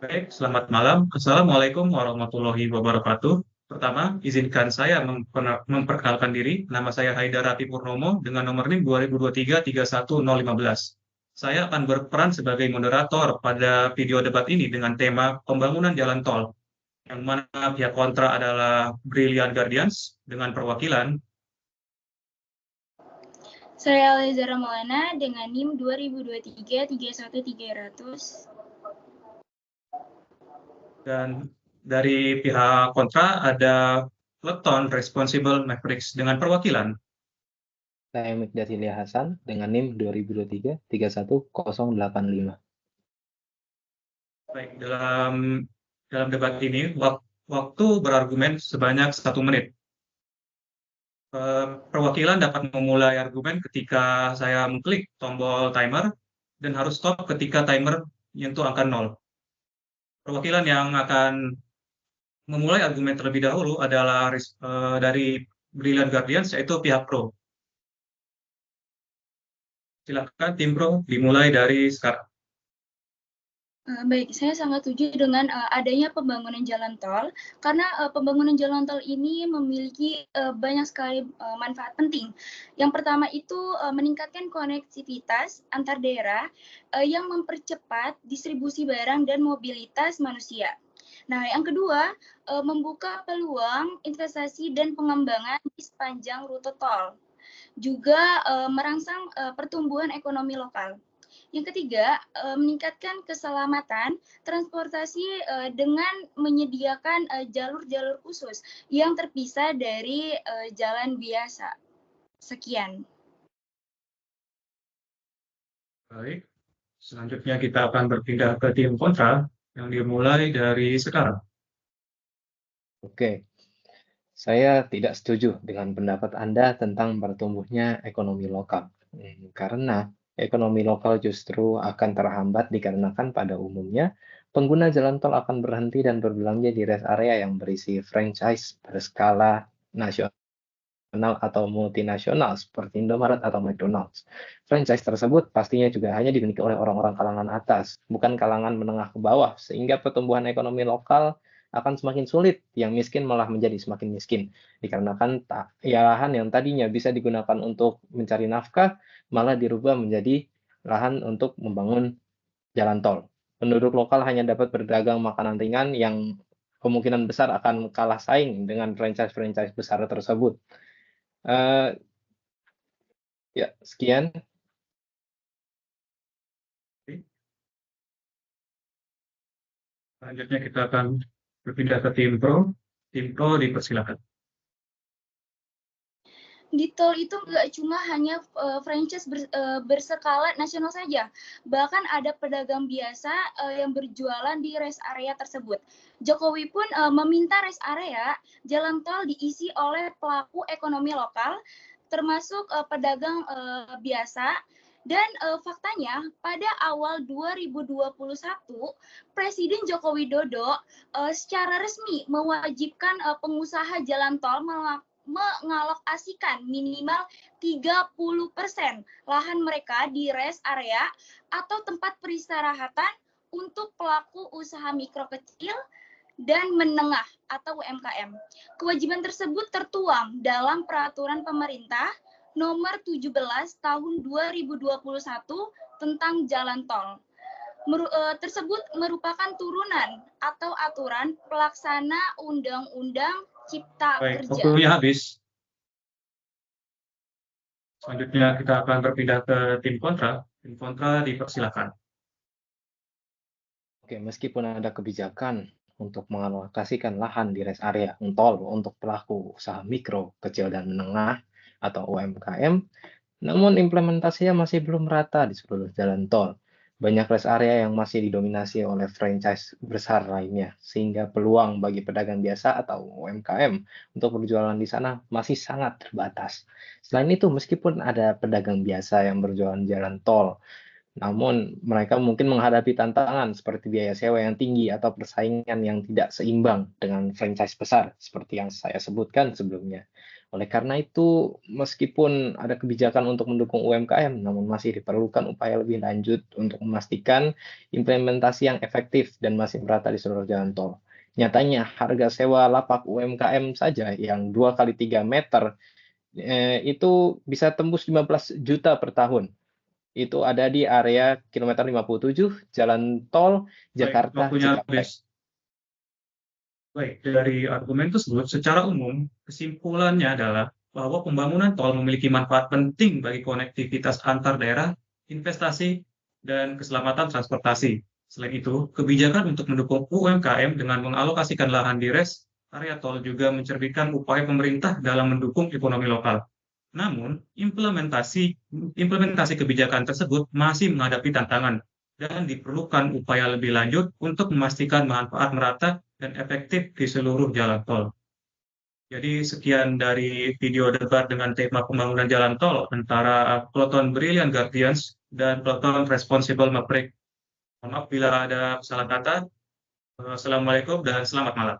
Baik, selamat malam. Assalamualaikum warahmatullahi wabarakatuh. Pertama, izinkan saya memperkenalkan diri. Nama saya Haidarati Purnomo dengan nomor NIM 2023 31015. Saya akan berperan sebagai moderator pada video debat ini dengan tema pembangunan jalan tol, yang mana pihak kontra adalah Brilliant Guardians dengan perwakilan. Saya Leza Ramalana dengan NIM 2023 31300. Dan dari pihak kontra ada Leton Responsible Mavericks dengan perwakilan. Saya Mikdasilia Hasan dengan NIM 2023 31085. Baik, dalam debat ini waktu berargumen sebanyak 1 menit. Perwakilan dapat memulai argumen ketika saya mengklik tombol timer dan harus stop ketika timer menyentuh angka 0. Perwakilan yang akan memulai argumen terlebih dahulu adalah dari Brilliant Guardians, yaitu pihak pro. Silakan tim pro dimulai dari sekarang. Baik, saya sangat setuju dengan adanya pembangunan jalan tol karena pembangunan jalan tol ini memiliki banyak sekali manfaat penting. Yang pertama itu meningkatkan konektivitas antar daerah yang mempercepat distribusi barang dan mobilitas manusia. Nah, yang kedua, membuka peluang investasi dan pengembangan di sepanjang rute tol. Juga merangsang pertumbuhan ekonomi lokal. Yang ketiga, meningkatkan keselamatan transportasi dengan menyediakan jalur-jalur khusus yang terpisah dari jalan biasa. Sekian. Baik, selanjutnya kita akan berpindah ke tim kontra yang dimulai dari sekarang. Oke, saya tidak setuju dengan pendapat Anda tentang bertumbuhnya ekonomi lokal. Karena ekonomi lokal justru akan terhambat dikarenakan pada umumnya pengguna jalan tol akan berhenti dan berbelanja di rest area yang berisi franchise berskala nasional atau multinasional seperti Indomaret atau McDonald's. Franchise tersebut pastinya juga hanya dimiliki oleh orang-orang kalangan atas, bukan kalangan menengah ke bawah, sehingga pertumbuhan ekonomi lokal akan semakin sulit, yang miskin malah menjadi semakin miskin. Dikarenakan lahan yang tadinya bisa digunakan untuk mencari nafkah, malah dirubah menjadi lahan untuk membangun jalan tol. Penduduk lokal hanya dapat berdagang makanan ringan yang kemungkinan besar akan kalah saing dengan franchise-franchise besar tersebut. Ya, sekian. Selanjutnya kita akan berpindah ke tim pro. Tim pro dipersilakan. Di tol itu nggak cuma hanya franchise berskala nasional saja, bahkan ada pedagang biasa yang berjualan di rest area tersebut. Jokowi pun meminta rest area jalan tol diisi oleh pelaku ekonomi lokal, termasuk pedagang biasa. Dan faktanya pada awal 2021 Presiden Joko Widodo secara resmi mewajibkan pengusaha jalan tol mengalokasikan minimal 30% lahan mereka di rest area atau tempat peristirahatan untuk pelaku usaha mikro kecil dan menengah atau UMKM. Kewajiban tersebut tertuang dalam peraturan pemerintah nomor 17 tahun 2021 tentang jalan tol. Tersebut merupakan turunan atau aturan pelaksana Undang-Undang Cipta Baik, Kerja. waktunya habis. Selanjutnya kita akan berpindah ke tim kontra. Tim kontra dipersilakan. Oke, meskipun ada kebijakan untuk mengalokasikan lahan di rest area tol untuk pelaku usaha mikro, kecil, dan menengah atau UMKM, namun implementasinya masih belum rata di seluruh jalan tol. Banyak rest area yang masih didominasi oleh franchise besar lainnya, sehingga peluang bagi pedagang biasa atau UMKM untuk berjualan di sana masih sangat terbatas. Selain itu, meskipun ada pedagang biasa yang berjualan jalan tol, namun mereka mungkin menghadapi tantangan seperti biaya sewa yang tinggi atau persaingan yang tidak seimbang dengan franchise besar, seperti yang saya sebutkan sebelumnya. Oleh karena itu, meskipun ada kebijakan untuk mendukung UMKM, namun masih diperlukan upaya lebih lanjut untuk memastikan implementasi yang efektif dan masih merata di seluruh jalan tol. Nyatanya, harga sewa lapak UMKM saja yang 2 kali 3 meter itu bisa tembus 15 juta per tahun. Itu ada di area kilometer 57 Jalan Tol Baik, Jakarta waktunya Cikampek. habis. Baik, dari argumen tersebut, secara umum, kesimpulannya adalah bahwa pembangunan tol memiliki manfaat penting bagi konektivitas antar daerah, investasi, dan keselamatan transportasi. Selain itu, kebijakan untuk mendukung UMKM dengan mengalokasikan lahan di res area tol juga mencerminkan upaya pemerintah dalam mendukung ekonomi lokal. Namun, implementasi kebijakan tersebut masih menghadapi tantangan dan diperlukan upaya lebih lanjut untuk memastikan manfaat merata dan efektif di seluruh jalan tol. Jadi sekian dari video debat dengan tema pembangunan jalan tol antara Peloton Brilliant Guardians dan Peloton Responsible Maverick. Mohon maaf bila ada salah kata. Assalamualaikum dan selamat malam.